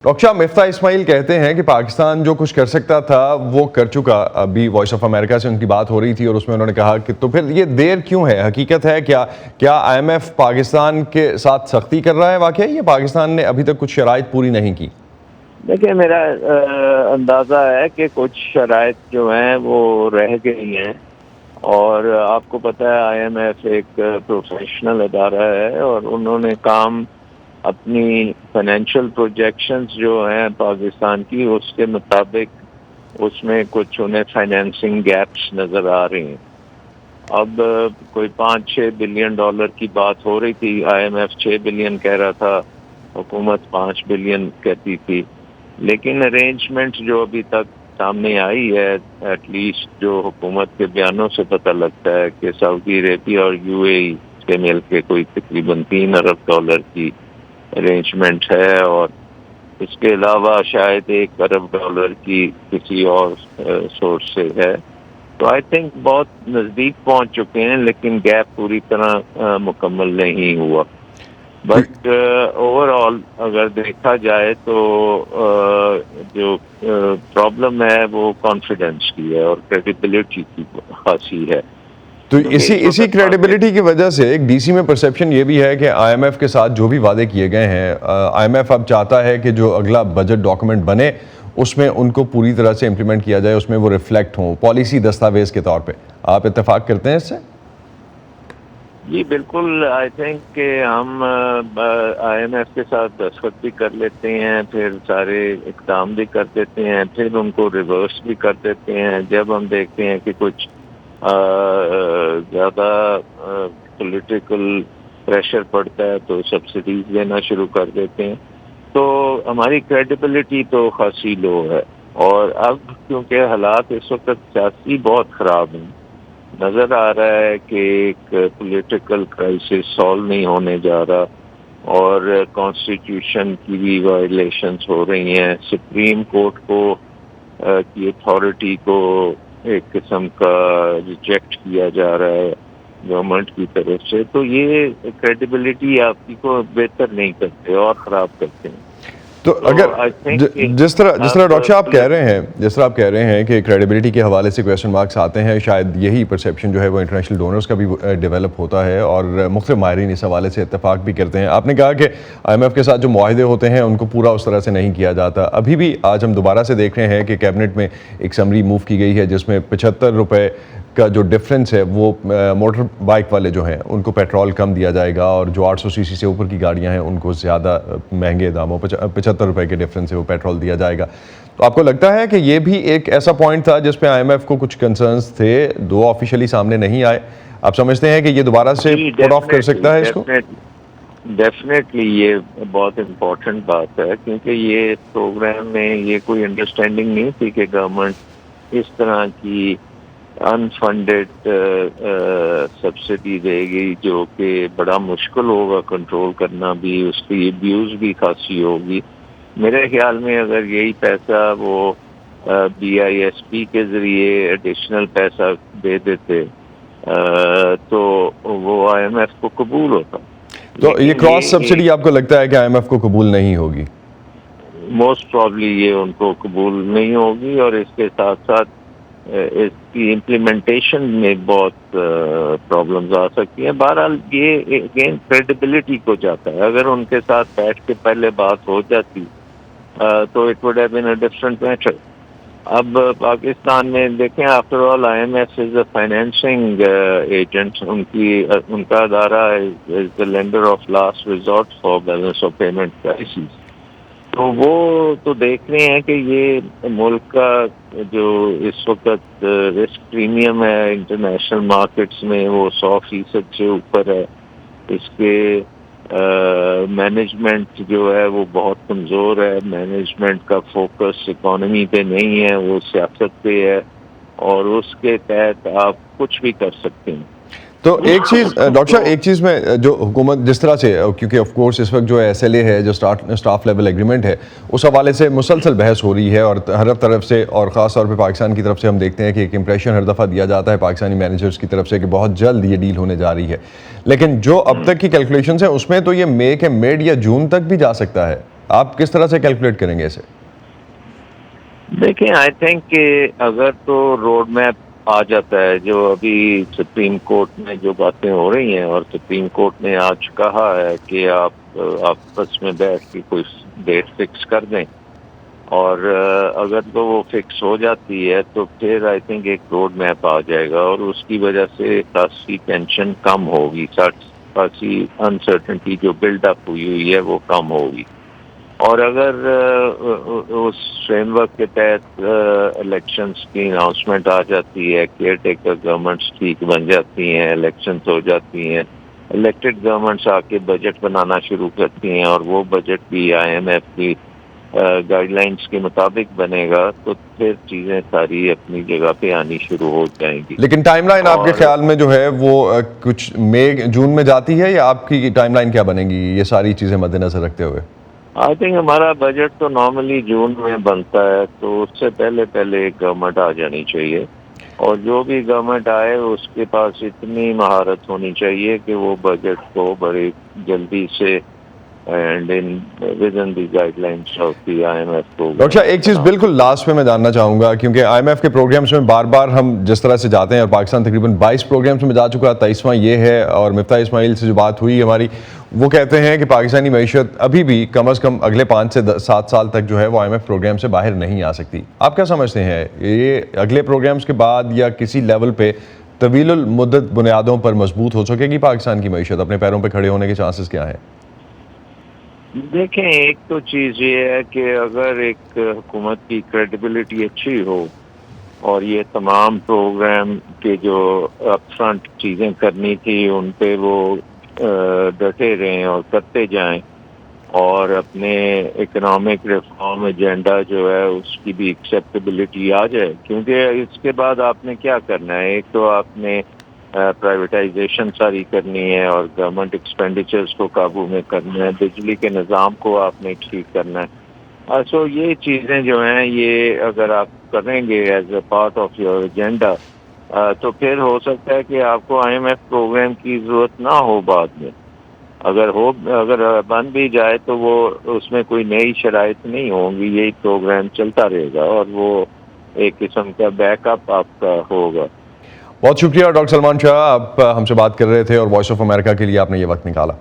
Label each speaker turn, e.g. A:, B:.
A: Doctor صاحب مفتاح اسماعیل کہتے ہیں کہ پاکستان جو کچھ کر سکتا تھا وہ کر چکا. ابھی وائس آف امریکہ سے ان کی بات ہو رہی تھی اور اس میں انہوں نے کہا کہ تو پھر یہ دیر کیوں ہے؟ حقیقت ہے کیا آئی ایم ایف پاکستان کے ساتھ سختی کر رہا ہے واقعی یا پاکستان نے ابھی تک کچھ شرائط پوری نہیں کی؟
B: دیکھیں میرا اندازہ ہے کہ کچھ شرائط جو ہیں وہ رہ گئی ہیں، اور آپ کو پتہ ہے آئی ایم ایف ایک پروفیشنل ادارہ ہے اور انہوں نے کام اپنی فائنینشیل پروجیکشنز جو ہیں پاکستان کی اس کے مطابق اس میں کچھ انہیں فائنینسنگ گیپس نظر آ رہے ہیں. اب کوئی 5-6 بلین ڈالر کی بات ہو رہی تھی، آئی ایم ایف 6 بلین کہہ رہا تھا، حکومت 5 بلین کہتی تھی، لیکن ارینجمنٹ جو ابھی تک سامنے آئی ہے ایٹ لیسٹ جو حکومت کے بیانوں سے پتہ لگتا ہے کہ سعودی عربیہ اور یو اے ای سے مل کے کوئی تقریباً 3 ارب ڈالر کی ارینجمنٹ ہے، اور اس کے علاوہ شاید 1 ارب ڈالر کی کسی اور سورس سے ہے. تو آئی تھنک بہت نزدیک پہنچ چکے ہیں، لیکن گیپ پوری طرح مکمل نہیں ہوا. بٹ اوور آل اگر دیکھا جائے تو جو پرابلم ہے وہ کانفیڈنس کی ہے اور کریڈیبلٹی کی خاصی ہے.
A: تو اسی کریڈیبلٹی کی وجہ سے ایک ڈی سی میں پرسیپشن یہ بھی ہے کہ آئی ایم ایف کے ساتھ جو بھی وعدے کیے گئے ہیں، آئی ایم ایف اب چاہتا ہے کہ جو اگلا بجٹ ڈاکومنٹ بنے اس میں ان کو پوری طرح سے امپلیمنٹ کیا جائے، اس میں وہ ریفلیکٹ ہوں پالیسی دستاویز کے طور پہ. آپ اتفاق کرتے ہیں اس سے؟
B: جی بالکل. آئی تھنک کہ ہم آئی ایم ایف کے ساتھ دستخط بھی کر لیتے ہیں، پھر سارے اقدام بھی کر دیتے ہیں، پھر ان کو ریورس بھی کر دیتے ہیں جب ہم دیکھتے ہیں کہ کچھ زیادہ پولیٹیکل پریشر پڑتا ہے تو سبسڈیز دینا شروع کر دیتے ہیں. تو ہماری کریڈیبلٹی تو خاصی لو ہے، اور اب کیونکہ حالات اس وقت سیاسی بہت خراب ہیں، نظر آ رہا ہے کہ ایک پولیٹیکل کرائسس سالو نہیں ہونے جا رہا، اور کانسٹیٹیوشن کی بھی وائلیشنز ہو رہی ہیں. سپریم کورٹ کو کی اتھارٹی کو ایک قسم کا ریجیکٹ کیا جا رہا ہے گورنمنٹ کی طرف سے. تو یہ کریڈیبلٹی آپ کی کو بہتر نہیں کرتے اور خراب کرتے ہیں.
A: تو اگر جس طرح ڈاکٹر صاحب آپ کہہ رہے ہیں کہ کریڈیبلٹی کے حوالے سے کویسچن مارکس آتے ہیں، شاید یہی پرسیپشن جو ہے وہ انٹرنیشنل ڈونرز کا بھی ڈیولپ ہوتا ہے اور مختلف ماہرین اس حوالے سے اتفاق بھی کرتے ہیں. آپ نے کہا کہ آئی ایم ایف کے ساتھ جو معاہدے ہوتے ہیں ان کو پورا اس طرح سے نہیں کیا جاتا. ابھی بھی آج ہم دوبارہ سے دیکھ رہے ہیں کہ کیبنٹ میں ایک سمری موو کی گئی ہے جس میں 75 روپے کا جو ڈفرینس ہے وہ موٹر بائک والے جو ہیں ان کو پیٹرول کم دیا جائے گا، اور جو 800 سی سی سے اوپر کی گاڑیاں ہیں ان کو زیادہ مہنگے داموں 75 روپے کے ڈفرینس سے وہ پیٹرول دیا جائے گا. تو آپ کو لگتا ہے کہ یہ بھی ایک ایسا پوائنٹ تھا جس پہ آئی ایم ایف کو کچھ کنسرنز تھے، دو آفیشلی سامنے نہیں آئے؟ آپ سمجھتے ہیں کہ یہ دوبارہ سے پٹ آف کر سکتا ہے اس کو؟
B: ڈیفینیٹلی یہ بہت امپورٹنٹ بات ہے، کیونکہ یہ پروگرام میں یہ کوئی انڈرسٹینڈنگ نہیں تھی کہ گورنمنٹ اس طرح کی انفنڈڈ سبسڈی دے گی جو کہ بڑا مشکل ہوگا کنٹرول کرنا بھی، اس کی ابیوز بھی خاصی ہوگی. میرے خیال میں اگر یہی پیسہ وہ بی آئی ایس پی کے ذریعے ایڈیشنل پیسہ دے دیتے تو وہ آئی ایم ایف کو قبول ہوتا.
A: تو یہ کراس سبسڈی آپ کو لگتا ہے کہ آئی ایم ایف کو قبول نہیں ہوگی؟
B: موسٹ پرابلی یہ ان کو قبول نہیں ہوگی، اور اس کے ساتھ ساتھ اس کی امپلیمنٹیشن میں بہت پرابلمز آ سکتی ہیں. بہرحال یہ اگین کریڈیبلٹی کو جاتا ہے. اگر ان کے ساتھ بیٹھ کے پہلے بات ہو جاتی تو it would have been a different matter. اب پاکستان میں دیکھیں، after all I M F is a financing agent. ان کا ادارہ is the lender of last resort for balance of payment crisis. تو وہ تو دیکھ رہے ہیں کہ یہ ملک کا جو اس وقت رسک پریمیم ہے انٹرنیشنل مارکیٹس میں وہ 100% سے اوپر ہے. اس کے مینجمنٹ جو ہے وہ بہت کمزور ہے. مینجمنٹ کا فوکس اکانومی پہ نہیں ہے، وہ سیاست پہ ہے، اور اس کے تحت آپ کچھ بھی کر سکتے ہیں.
A: تو ایک چیز ڈاکٹر صاحب، ایک چیز میں جو حکومت جس طرح سے، کیونکہ آف کورس اس وقت جو ایس ایل اے ہے جو اسٹاف لیول ایگریمنٹ ہے اس حوالے سے مسلسل بحث ہو رہی ہے، اور ہر طرف سے اور خاص طور پہ پاکستان کی طرف سے ہم دیکھتے ہیں کہ ایک امپریشن ہر دفعہ دیا جاتا ہے پاکستانی مینیجرز کی طرف سے کہ بہت جلد یہ ڈیل ہونے جا رہی ہے. لیکن جو اب تک کی کیلکولیشنز ہیں اس میں تو یہ مئی کے مڈ یا جون تک بھی جا سکتا ہے. آپ کس طرح سے کیلکولیٹ کریں گے اسے؟
B: دیکھیں آئی تھنک کہ اگر تو روڈ میپ آ جاتا ہے، جو ابھی سپریم کورٹ میں جو باتیں ہو رہی ہیں، اور سپریم کورٹ نے آج کہا ہے کہ آپ آپس میں بیٹھ کے کوئی ڈیٹ فکس کر دیں، اور اگر تو وہ فکس ہو جاتی ہے تو پھر آئی تھنک ایک روڈ میپ آ جائے گا، اور اس کی وجہ سے خاصی ٹینشن کم ہوگی، خاصی انسرٹنٹی جو بلڈ اپ ہوئی ہے وہ کم ہوگی. اور اگر اس فریم ورک کے تحت الیکشنز کی اناؤنسمنٹ آ جاتی ہے، کیئر ٹیکر گورنمنٹس ٹھیک بن جاتی ہیں، الیکشنز ہو جاتی ہیں، الیکٹڈ گورنمنٹس آ کے بجٹ بنانا شروع کرتی ہیں، اور وہ بجٹ بھی آئی ایم ایف کی گائیڈ لائنس کے مطابق بنے گا، تو پھر چیزیں ساری اپنی جگہ پہ آنی شروع ہو جائیں گی.
A: لیکن ٹائم لائن آپ کے خیال میں جو ہے وہ کچھ جون میں جاتی ہے، یا آپ کی ٹائم لائن کیا بنے گی یہ ساری چیزیں مد نظر رکھتے ہوئے؟
B: آئی تھنک ہمارا بجٹ تو نارملی جون میں بنتا ہے، تو اس سے پہلے گورنمنٹ آ جانی چاہیے، اور جو بھی گورنمنٹ آئے اس کے پاس اتنی مہارت ہونی چاہیے کہ وہ بجٹ کو بڑی جلدی سے and with in the guidelines of the I M F کو.
A: ڈاکٹر صاحب ایک چیز بالکل لاسٹ میں جاننا چاہوں گا، کیونکہ آئی ایم ایف کے پروگرامز میں بار بار ہم جس طرح سے جاتے ہیں، اور پاکستان تقریباً 22 پروگرامز میں جا چکا، 23واں یہ ہے، اور مفتاح اسماعیل سے جو بات ہوئی ہماری، وہ کہتے ہیں کہ پاکستانی معیشت ابھی بھی کم از کم اگلے 5 سے 7 سال تک جو ہے وہ آئی ایم ایف پروگرام سے باہر نہیں آ سکتی. آپ کیا سمجھتے ہیں، یہ اگلے پروگرامز کے بعد یا کسی لیول پہ طویل المدت بنیادوں پر مضبوط ہو سکے گی پاکستان کی معیشت؟ اپنے پیروں پہ کھڑے ہونے کے چانسز کیا ہیں؟
B: دیکھیں ایک تو چیز یہ ہے کہ اگر ایک حکومت کی کریڈیبلٹی اچھی ہو، اور یہ تمام پروگرام کے جو اپ فرنٹ چیزیں کرنی تھی ان پہ وہ ڈٹے رہیں اور کرتے جائیں، اور اپنے اکنامک ریفارم ایجنڈا جو ہے اس کی بھی ایکسیپٹیبلٹی آ جائے، کیونکہ اس کے بعد آپ نے کیا کرنا ہے، ایک تو آپ نے پرائیویٹائزیشن ساری کرنی ہے، اور گورنمنٹ ایکسپینڈیچرز کو قابو میں کرنا ہے، بجلی کے نظام کو آپ نے ٹھیک کرنا ہے. سو یہ چیزیں جو ہیں یہ اگر آپ کریں گے as a part of your agenda, تو پھر ہو سکتا ہے کہ آپ کو آئی ایم ایف پروگرام کی ضرورت نہ ہو بعد میں. اگر بن بھی جائے تو وہ اس میں کوئی نئی شرائط نہیں ہوں گی، یہی پروگرام چلتا رہے گا، اور وہ ایک قسم کا بیک اپ آپ کا ہوگا.
A: بہت شکریہ ڈاکٹر سلمان شاہ، آپ ہم سے بات کر رہے تھے، اور وائس آف امریکہ کے لیے آپ نے یہ وقت نکالا.